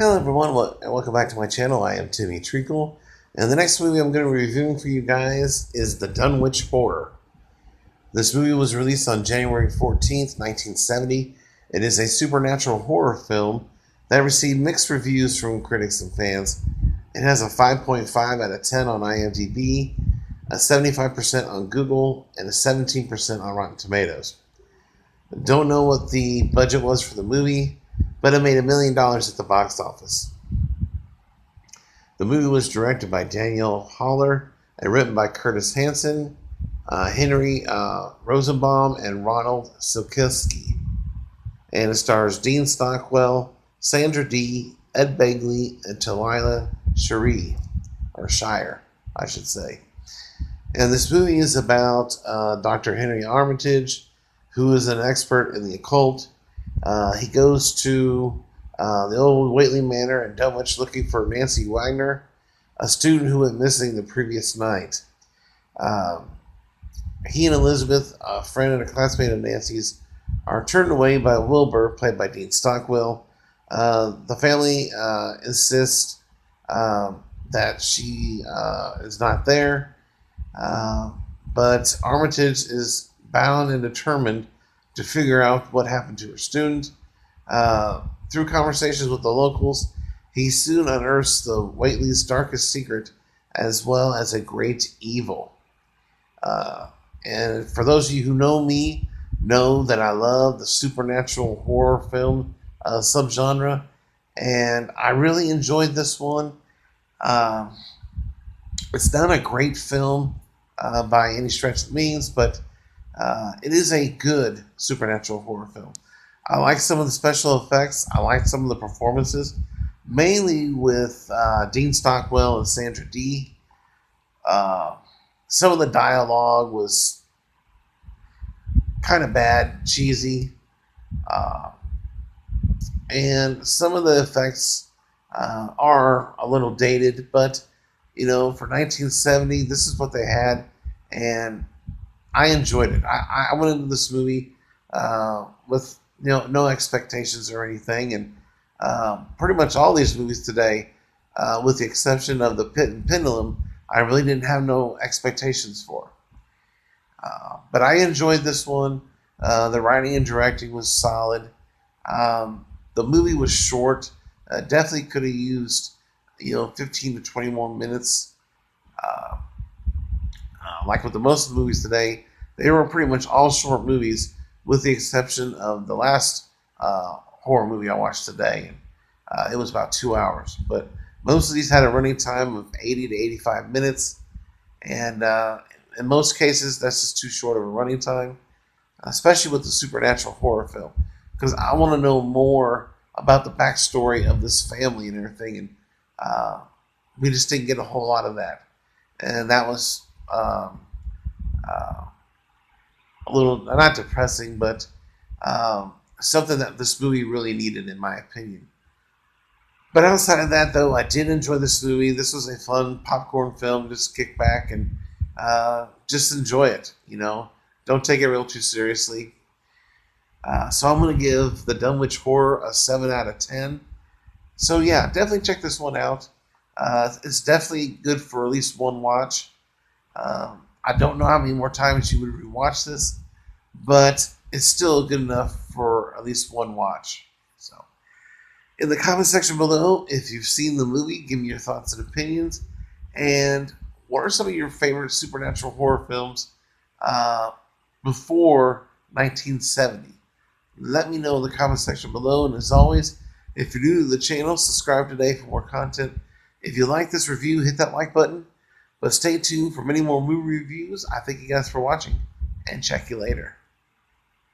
Hello everyone, and welcome back to my channel. I am Timmy Treacle, and the next movie I'm going to be reviewing for you guys is The Dunwich Horror. This movie was released on January 14th, 1970. It is a supernatural horror film that received mixed reviews from critics and fans. It has a 5.5 out of 10 on IMDb, a 75% on Google, and a 17% on Rotten Tomatoes. Don't know what the budget was for the movie, but it made $1 million at the box office. The movie was directed by Daniel Haller and written by Curtis Hanson, Henry Rosenbaum, and Ronald Silkowski. And it stars Dean Stockwell, Sandra Dee, Ed Begley, and Talila Shire, I should say. And this movie is about Dr. Henry Armitage, who is an expert in the occult. He goes to the old Whately Manor in Dunwich looking for Nancy Wagner, a student who went missing the previous night. He and Elizabeth, a friend and a classmate of Nancy's, are turned away by Wilbur, played by Dean Stockwell. The family insists that she is not there, but Armitage is bound and determined to figure out what happened to her student. Through conversations with the locals, he soon unearths the Whately's darkest secret, as well as a great evil. And for those of you who know me, know that I love the supernatural horror film subgenre, and I really enjoyed this one. It's not a great film by any stretch of the means, but it is a good supernatural horror film. I like some of the special effects. I like some of the performances, mainly with Dean Stockwell and Sandra Dee. Some of the dialogue was kind of bad, cheesy, and some of the effects are a little dated, but you know, for 1970, this is what they had, and I enjoyed it. I went into this movie with no expectations or anything, and pretty much all these movies today, with the exception of The Pit and Pendulum, I really didn't have no expectations for. But I enjoyed this one. The writing and directing was solid. The movie was short. Definitely could have used 15 to 20 more minutes. Like with the most movies today, they were pretty much all short movies, with the exception of the last horror movie I watched today. It was about 2 hours, but most of these had a running time of 80 to 85 minutes, and in most cases, that's just too short of a running time, especially with the supernatural horror film, because I want to know more about the backstory of this family and everything, and we just didn't get a whole lot of that, and that was a little, not depressing, but something that this movie really needed, in my opinion. But outside of that, though, I did enjoy this movie. This was a fun popcorn film. Just kick back and just enjoy it. Don't take it real too seriously. So I'm going to give The Dunwich Horror a 7 out of 10. So yeah, definitely check this one out. It's definitely good for at least one watch. I don't know how many more times you would rewatch this, but it's still good enough for at least one watch. So, in the comment section below, if you've seen the movie, give me your thoughts and opinions. And what are some of your favorite supernatural horror films before 1970? Let me know in the comment section below. And as always, if you're new to the channel, subscribe today for more content. If you like this review, hit that like button. But stay tuned for many more movie reviews. I thank you guys for watching, and check you later.